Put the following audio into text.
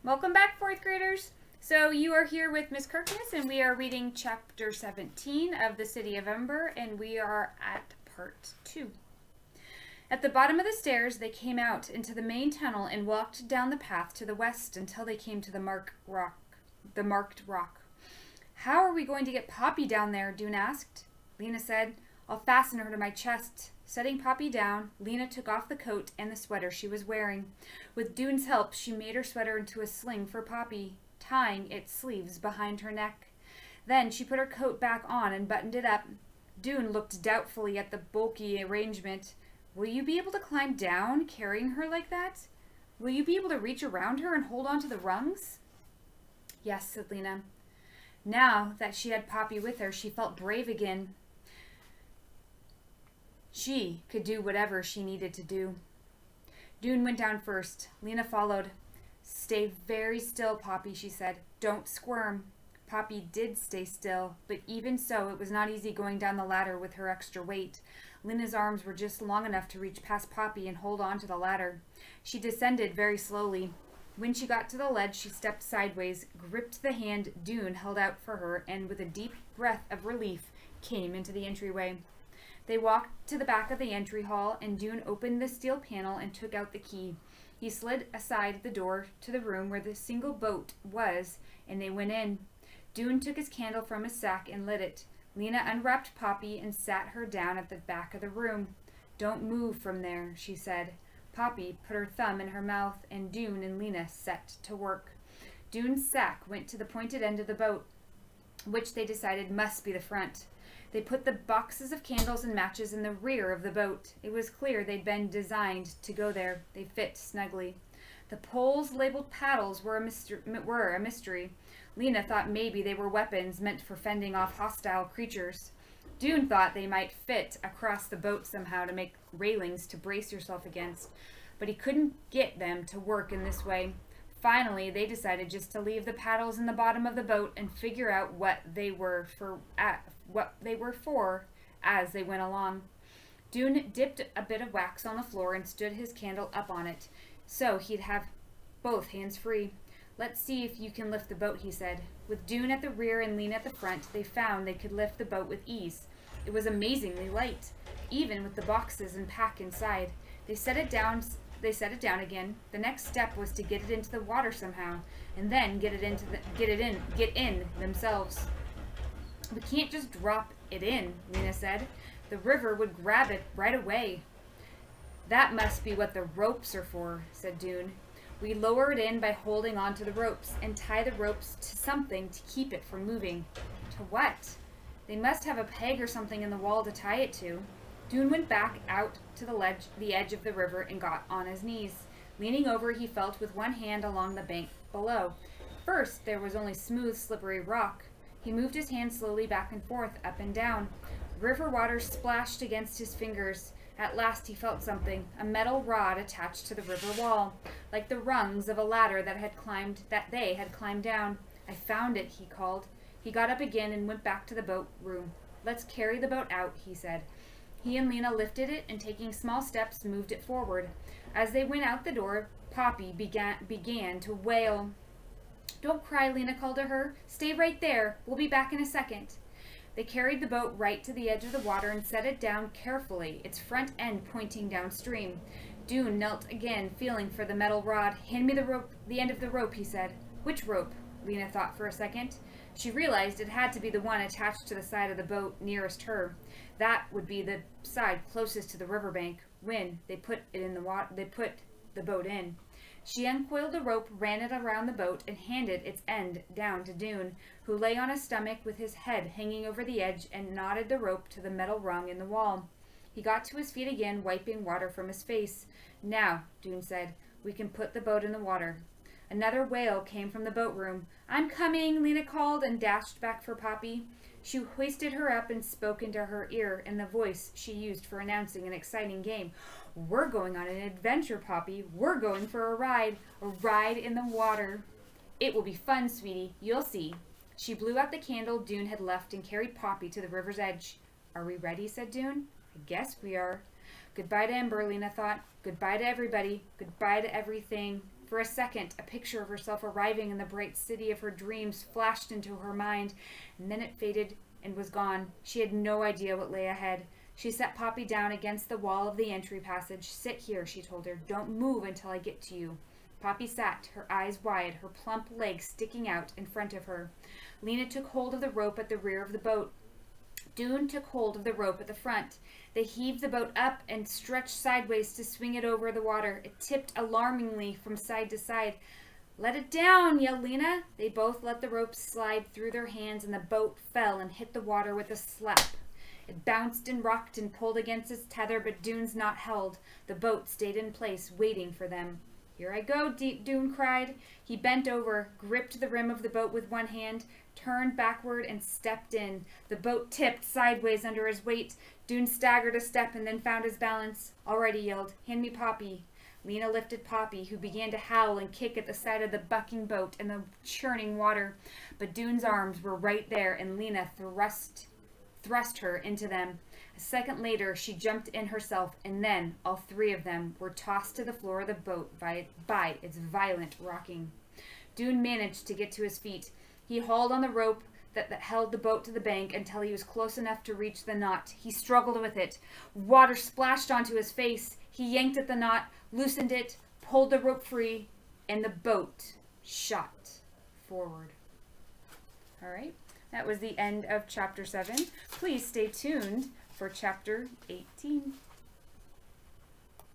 Welcome back, 4th graders. So you are here with Miss Kirkness, and we are reading Chapter 17 of the City of Ember, and we are at Part 2. At the bottom of the stairs, they came out into the main tunnel and walked down the path to the west until they came to the marked rock. How are we going to get Poppy down there? Dune asked. Lena said, I'll fasten her to my chest. Setting Poppy down, Lena took off the coat and the sweater she was wearing. With Dune's help, she made her sweater into a sling for Poppy, tying its sleeves behind her neck. Then she put her coat back on and buttoned it up. Dune looked doubtfully at the bulky arrangement. Will you be able to climb down, carrying her like that? Will you be able to reach around her and hold on to the rungs? Yes, said Lena. Now that she had Poppy with her, she felt brave again. She could do whatever she needed to do. Dune went down first. Lena followed. Stay very still, Poppy, she said. Don't squirm. Poppy did stay still, but even so, it was not easy going down the ladder with her extra weight. Lena's arms were just long enough to reach past Poppy and hold on to the ladder. She descended very slowly. When she got to the ledge, she stepped sideways, gripped the hand Dune held out for her, and with a deep breath of relief, came into the entryway. They walked to the back of the entry hall, and Dune opened the steel panel and took out the key. He slid aside the door to the room where the single boat was, and they went in. Dune took his candle from his sack and lit it. Lena unwrapped Poppy and sat her down at the back of the room. Don't move from there, she said. Poppy put her thumb in her mouth, and Dune and Lena set to work. Dune's sack went to the pointed end of the boat, which they decided must be the front. They put the boxes of candles and matches in the rear of the boat. It was clear they'd been designed to go there. They fit snugly. The poles labeled paddles were a mystery. Lena thought maybe they were weapons meant for fending off hostile creatures. Dune thought they might fit across the boat somehow to make railings to brace yourself against, but he couldn't get them to work in this way. Finally, they decided just to leave the paddles in the bottom of the boat and figure out what they were for as they went along. Dune dipped a bit of wax on the floor and stood his candle up on it, so he'd have both hands free. Let's see if you can lift the boat, he said. With Dune at the rear and Lena at the front, they found they could lift the boat with ease. It was amazingly light, even with the boxes and pack inside. They set it down again. The next step was to get it into the water somehow, and then get in themselves. We can't just drop it in, Lena said. The river would grab it right away. That must be what the ropes are for, said Dune. We lower it in by holding onto the ropes and tie the ropes to something to keep it from moving. To what? They must have a peg or something in the wall to tie it to. Dune went back out to the edge of the river and got on his knees. Leaning over, he felt with one hand along the bank below. First, there was only smooth, slippery rock. He moved his hand slowly back and forth, up and down. River water splashed against his fingers. At last he felt something, a metal rod attached to the river wall, like the rungs of a ladder that they had climbed down. I found it, he called. He got up again and went back to the boat room. Let's carry the boat out, he said. He and Lena lifted it and, taking small steps, moved it forward. As they went out the door, Poppy began to wail. Don't cry, Lena called to her. Stay right there. We'll be back in a second. They carried the boat right to the edge of the water and set it down carefully, its front end pointing downstream. Dune knelt again, feeling for the metal rod. Hand me the end of the rope, he said. Which rope? Lena thought for a second. She realized it had to be the one attached to the side of the boat nearest her. That would be the side closest to the riverbank when they put the boat in. She uncoiled the rope, ran it around the boat, and handed its end down to Dune, who lay on his stomach with his head hanging over the edge, and knotted the rope to the metal rung in the wall. He got to his feet again, wiping water from his face. Now, Dune said, we can put the boat in the water. Another wail came from the boat room. I'm coming, Lena called, and dashed back for Poppy. She hoisted her up and spoke into her ear in the voice she used for announcing an exciting game. We're going on an adventure, Poppy. We're going for a ride in the water. It will be fun, sweetie. You'll see. She blew out the candle Dune had left and carried Poppy to the river's edge. Are we ready? Said Dune. I guess we are. Goodbye to Ember, Lena thought. Goodbye to everybody. Goodbye to everything. For a second, a picture of herself arriving in the bright city of her dreams flashed into her mind, and then it faded and was gone. She had no idea what lay ahead. She set Poppy down against the wall of the entry passage. "Sit here," she told her. "Don't move until I get to you." Poppy sat, her eyes wide, her plump legs sticking out in front of her. Lena took hold of the rope at the rear of the boat. Dune took hold of the rope at the front. They heaved the boat up and stretched sideways to swing it over the water. It tipped alarmingly from side to side. "Let it down!" yelled Lena. They both let the rope slide through their hands, and the boat fell and hit the water with a slap. It bounced and rocked and pulled against its tether, but Dune's knot held. The boat stayed in place, waiting for them. "Here I go," Dune cried. He bent over, gripped the rim of the boat with one hand, turned backward, and stepped in. The boat tipped sideways under his weight. Dune staggered a step and then found his balance. "All right," he yelled. "Hand me Poppy." Lena lifted Poppy, who began to howl and kick at the side of the bucking boat and the churning water. But Dune's arms were right there, and Lena thrust her into them. A second later, she jumped in herself, and then all three of them were tossed to the floor of the boat by its violent rocking. Dune managed to get to his feet. He hauled on the rope that held the boat to the bank until he was close enough to reach the knot. He struggled with it. Water splashed onto his face. He yanked at the knot, loosened it, pulled the rope free, and the boat shot forward. All right. That was the end of Chapter 7. Please stay tuned for Chapter 18.